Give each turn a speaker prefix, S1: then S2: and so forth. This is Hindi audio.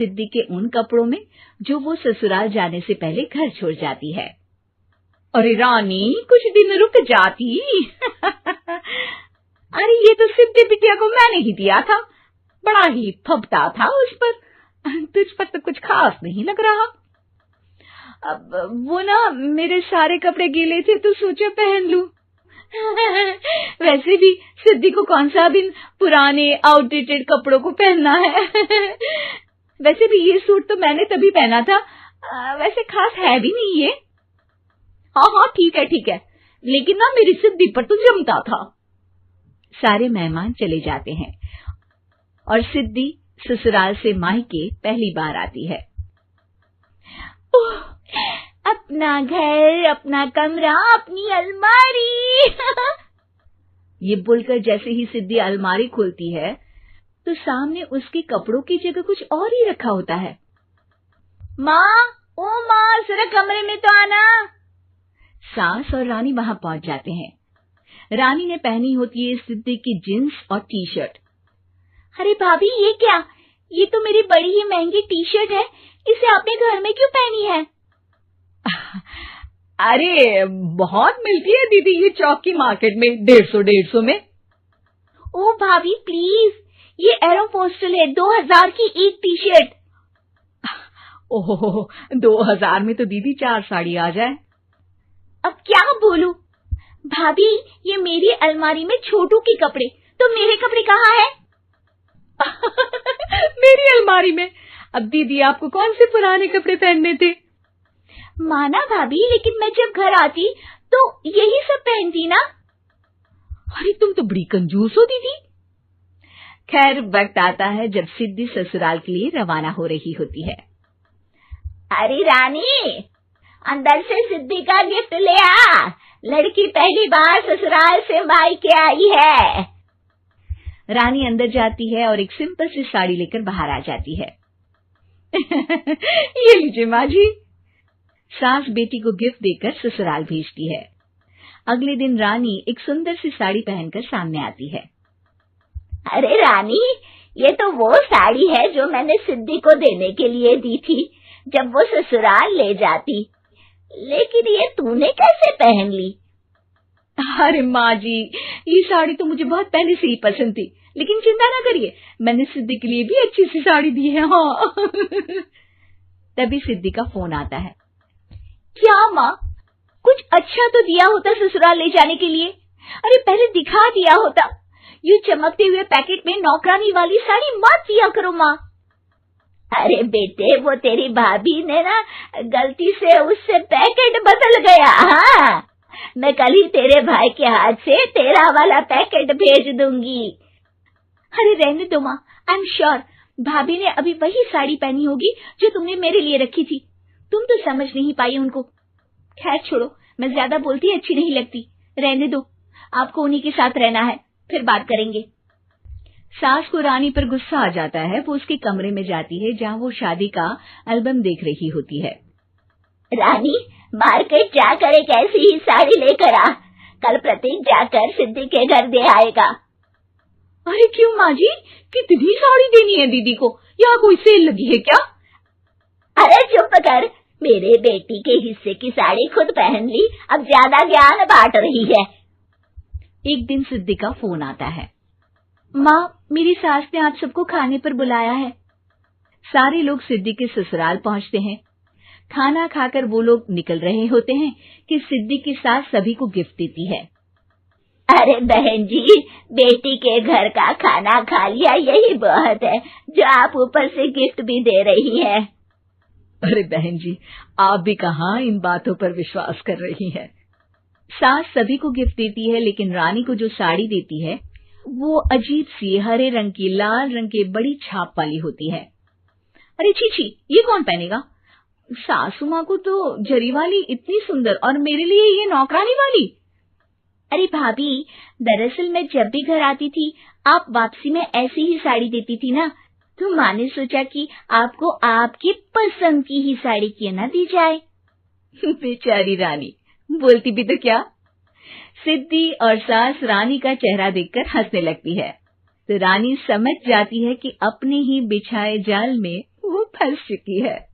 S1: सिद्धि के उन कपड़ों में जो वो ससुराल जाने से पहले घर छोड़ जाती है। अरे रानी, कुछ दिन रुक जाती। अरे ये तो सिद्धि बिटिया को मैंने ही दिया था, बड़ा ही फबता था उस पर, तुझ पर तो कुछ खास नहीं लग रहा। अब वो ना मेरे सारे कपड़े गीले थे तो सोचा पहन लूं। वैसे भी सिद्धि को कौन सा दिन पुराने आउटडेटेड कपड़ों को पहनना है। वैसे भी ये सूट तो मैंने तभी पहना था, वैसे खास है भी नहीं ये। हाँ ठीक है, लेकिन ना मेरी सिद्धि पर तो जमता था। सारे मेहमान चले जाते हैं और सिद्धि ससुराल से मायके पहली बार आती है। ओह, अपना घर, अपना कमरा, अपनी अलमारी। ये बोलकर जैसे ही सिद्धि अलमारी खोलती है तो सामने उसके कपड़ों की जगह कुछ और ही रखा होता है। माँ, ओ माँ, जरा कमरे में तो आना। सास और रानी वहां पहुंच जाते हैं। रानी ने पहनी होती है सिद्धि की जींस और टी शर्ट। अरे भाभी, ये क्या? ये तो मेरी बड़ी ही महंगी टी शर्ट है, इसे आपने घर में क्यों पहनी है? अरे बहुत मिलती है दीदी ये चौक की मार्केट में, 150 में। ओ भाभी प्लीज, ये एरोपोस्टल है, 2000 की एक टी शर्ट। ओह, 2000 में तो दीदी 4 साड़ी आ जाए। अब क्या बोलूं भाभी, ये मेरी अलमारी में छोटू के कपड़े, तो मेरे कपड़े कहाँ हैं? मेरी अलमारी में? अब दीदी आपको कौन से पुराने कपड़े पहनने थे? माना भाभी, लेकिन मैं जब घर आती तो यही सब पहनती ना। अरे तुम तो बड़ी कंजूस हो दीदी। खैर, वक्त आता है जब सिद्धि ससुराल के लिए रवाना हो रही होती है। अरे रानी, अंदर से सिद्धि का गिफ्ट ले आ, लड़की पहली बार ससुराल से मायके आई है। रानी अंदर जाती है और एक सिंपल सी साड़ी लेकर बाहर आ जाती है। ये लीजिए माँ जी। सास बेटी को गिफ्ट देकर ससुराल भेजती है। अगले दिन रानी एक सुंदर सी साड़ी पहनकर सामने आती है। अरे रानी, ये तो वो साड़ी है जो मैंने सिद्धि को देने के लिए दी थी जब वो ससुराल ले जाती, लेकिन ये तूने कैसे पहन ली? अरे माँ जी, ये साड़ी तो मुझे बहुत पहले से ही पसंद थी, लेकिन चिंता ना करिए, मैंने सिद्धि के लिए भी अच्छी सी साड़ी दी है। हाँ। तभी सिद्धि का फोन आता है। क्या माँ, कुछ अच्छा तो दिया होता ससुराल ले जाने के लिए, अरे पहले दिखा दिया होता। ये चमकते हुए पैकेट में नौकरानी वाली साड़ी मत दिया करो माँ। अरे बेटे, वो तेरी भाभी ने ना गलती से उससे पैकेट बदल गया। हाँ, मैं कल ही तेरे भाई के हाथ से तेरा वाला पैकेट भेज दूंगी। अरे रहने दो माँ, आई एम श्योर भाभी ने अभी वही साड़ी पहनी होगी जो तुमने मेरे लिए रखी थी, तुम तो समझ नहीं पाई उनको। खैर छोड़ो, मैं ज्यादा बोलती अच्छी नहीं लगती, रहने दो, आपको उन्हीं के साथ रहना है, फिर बात करेंगे। सास को रानी पर गुस्सा आ जाता है। वो उसके कमरे में जाती है जहाँ वो शादी का एल्बम देख रही होती है। रानी, मार्केट जाकर एक ऐसी ही साड़ी लेकर आ, कल प्रतीक जाकर सिद्धि के घर दे आएगा। अरे क्यों माँ जी, कितनी साड़ी देनी है दीदी को? यहाँ कोई सेल लगी है क्या? अरे चुप कर, मेरे बेटी के हिस्से की साड़ी खुद पहन ली, अब ज्यादा ज्ञान बांट रही है। एक दिन सिद्धि का फोन आता है। माँ, मेरी सास ने आप सबको खाने पर बुलाया है। सारे लोग सिद्धि के ससुराल पहुँचते हैं। खाना खाकर वो लोग निकल रहे होते हैं कि सिद्धि की सास सभी को गिफ्ट देती है। अरे बहन जी, बेटी के घर का खाना खा लिया, यही बहुत है जो आप ऊपर से गिफ्ट भी दे रही है। अरे बहन जी, आप भी कहाँ इन बातों पर विश्वास कर रही हैं। सास सभी को गिफ्ट देती है, लेकिन रानी को जो साड़ी देती है वो अजीब सी हरे रंग की, लाल रंग की बड़ी छाप वाली होती है। अरे छी, ये कौन पहनेगा? सासू माँ को तो जरी वाली इतनी सुंदर, और मेरे लिए ये नौकरानी वाली। अरे भाभी, दरअसल मैं जब भी घर आती थी आप वापसी में ऐसी ही साड़ी देती थी ना, तो माँ ने सोचा कि आपको आपकी पसंद की ही साड़ी क्यों ना दी जाए। बेचारी रानी, बोलती भी तो क्या। सिद्धि और सास रानी का चेहरा देखकर हंसने लगती है, तो रानी समझ जाती है कि अपने ही बिछाए जाल में वो फंस चुकी है।